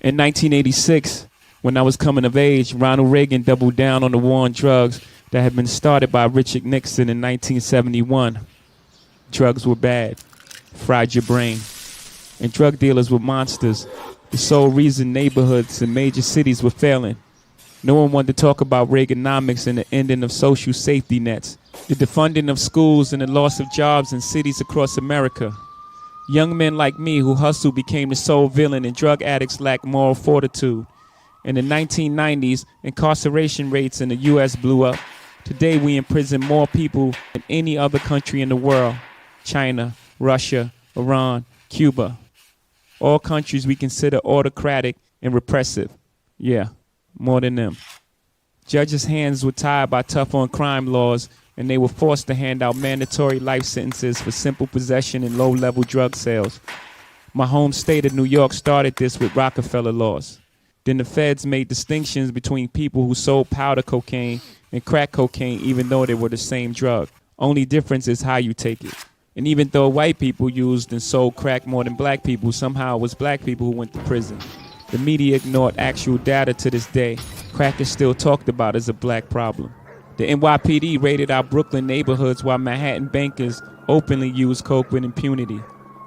In 1986, when I was coming of age, Ronald Reagan doubled down on the war on drugs that had been started by Richard Nixon in 1971. Drugs were bad, fried your brain, and drug dealers were monsters. The sole reason neighborhoods and major cities were failing. No one wanted to talk about Reaganomics and the ending of social safety nets, the defunding of schools and the loss of jobs in cities across America. Young men like me who hustled became the sole villain, and drug addicts lacked moral fortitude. In the 1990s, incarceration rates in the U.S. blew up. Today, we imprison more people than any other country in the world. China, Russia, Iran, Cuba. All countries we consider autocratic and repressive. Yeah, more than them. Judges' hands were tied by tough on crime laws, and they were forced to hand out mandatory life sentences for simple possession and low-level drug sales. My home state of New York started this with Rockefeller laws. Then the feds made distinctions between people who sold powder cocaine and crack cocaine, even though they were the same drug. Only difference is how you take it. And even though white people used and sold crack more than black people, somehow it was black people who went to prison. The media ignored actual data to this day. Crack is still talked about as a black problem. The NYPD raided our Brooklyn neighborhoods while Manhattan bankers openly used coke with impunity.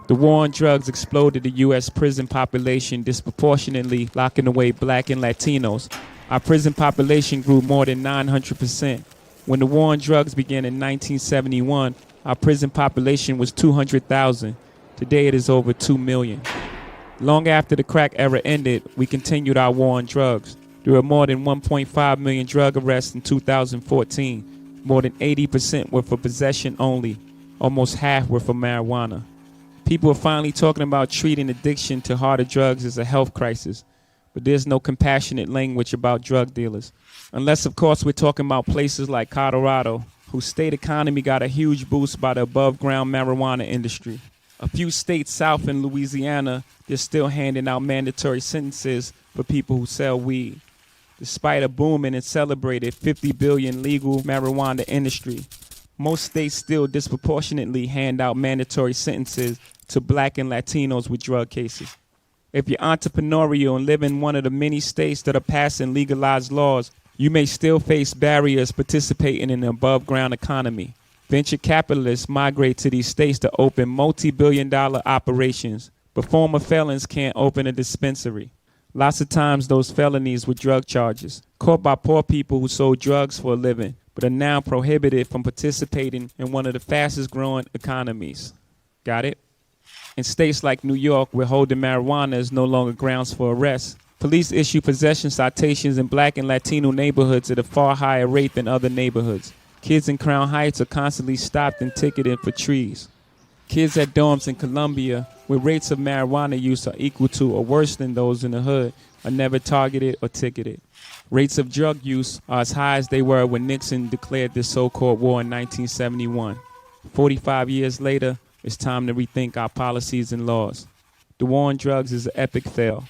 The war on drugs exploded the U.S. prison population, disproportionately locking away black and Latinos. Our prison population grew more than 900%. When the war on drugs began in 1971, our prison population was 200,000. Today it is over 2 million. Long after the crack era ended, we continued our war on drugs. There were more than 1.5 million drug arrests in 2014. More than 80% were for possession only. Almost half were for marijuana. People are finally talking about treating addiction to harder drugs as a health crisis, but there's no compassionate language about drug dealers. Unless, of course, we're talking about places like Colorado, whose state economy got a huge boost by the above-ground marijuana industry. A few states south in Louisiana, they're still handing out mandatory sentences for people who sell weed. Despite a booming and celebrated $50 billion legal marijuana industry, most states still disproportionately hand out mandatory sentences to black and Latinos with drug cases. If you're entrepreneurial and live in one of the many states that are passing legalized laws, you may still face barriers participating in the above-ground economy. Venture capitalists migrate to these states to open multi-billion-dollar operations, but former felons can't open a dispensary. Lots of times those felonies were drug charges, caught by poor people who sold drugs for a living, but are now prohibited from participating in one of the fastest-growing economies. Got it? In states like New York, where holding marijuana is no longer grounds for arrest, police issue possession citations in black and Latino neighborhoods at a far higher rate than other neighborhoods. Kids in Crown Heights are constantly stopped and ticketed for trees. Kids at dorms in Columbia, where rates of marijuana use are equal to or worse than those in the hood, are never targeted or ticketed. Rates of drug use are as high as they were when Nixon declared this so-called war in 1971. 45 years later, it's time to rethink our policies and laws. The war on drugs is an epic fail.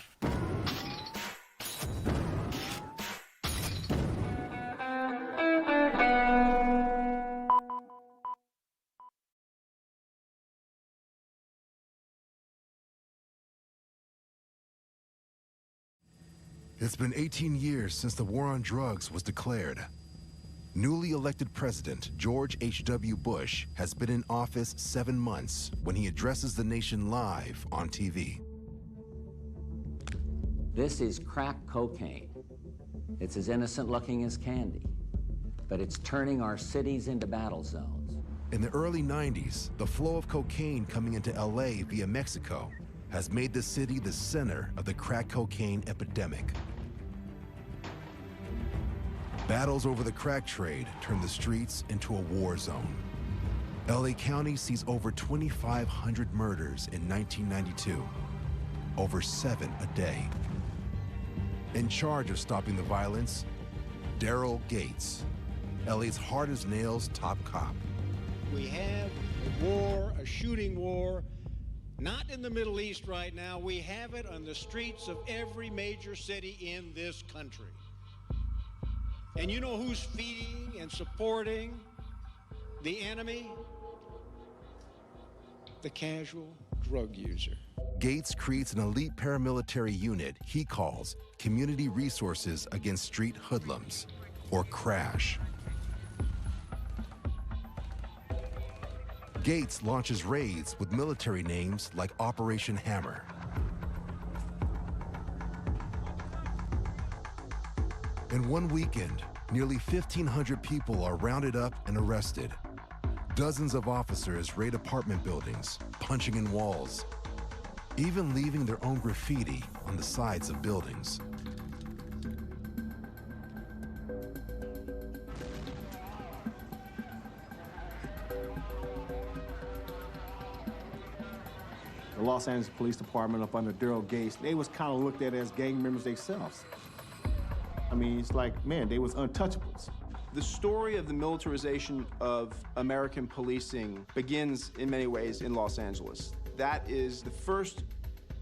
It's been 18 years since the war on drugs was declared. Newly elected President George H.W. Bush has been in office 7 months when he addresses the nation live on TV. This is crack cocaine. It's as innocent looking as candy, but it's turning our cities into battle zones. In the early 90s, the flow of cocaine coming into LA via Mexico has made the city the center of the crack cocaine epidemic. Battles over the crack trade turned the streets into a war zone. LA County sees over 2,500 murders in 1992, over 7 a day. In charge of stopping the violence, Daryl Gates, LA's hard-as-nails top cop. We have a war, a shooting war, not in the Middle East right now. We have it on the streets of every major city in this country. And you know who's feeding and supporting the enemy? The casual drug user. Gates creates an elite paramilitary unit he calls Community Resources Against Street Hoodlums, or CRASH. Gates launches raids with military names like Operation Hammer. In one weekend, nearly 1,500 people are rounded up and arrested. Dozens of officers raid apartment buildings, punching in walls, even leaving their own graffiti on the sides of buildings. The Los Angeles Police Department up under Daryl Gates, they was kind of looked at as gang members themselves. I mean, it's like, man, they was untouchables. The story of the militarization of American policing begins in many ways in Los Angeles. That is the first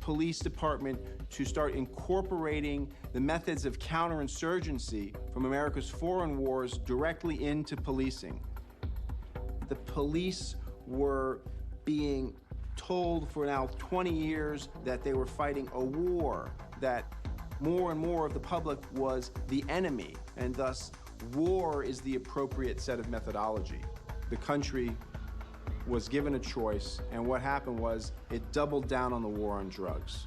police department to start incorporating the methods of counterinsurgency from America's foreign wars directly into policing. The police were being told for now 20 years that they were fighting a war, that more and more of the public was the enemy, and thus war is the appropriate set of methodology. The country was given a choice, and what happened was it doubled down on the war on drugs.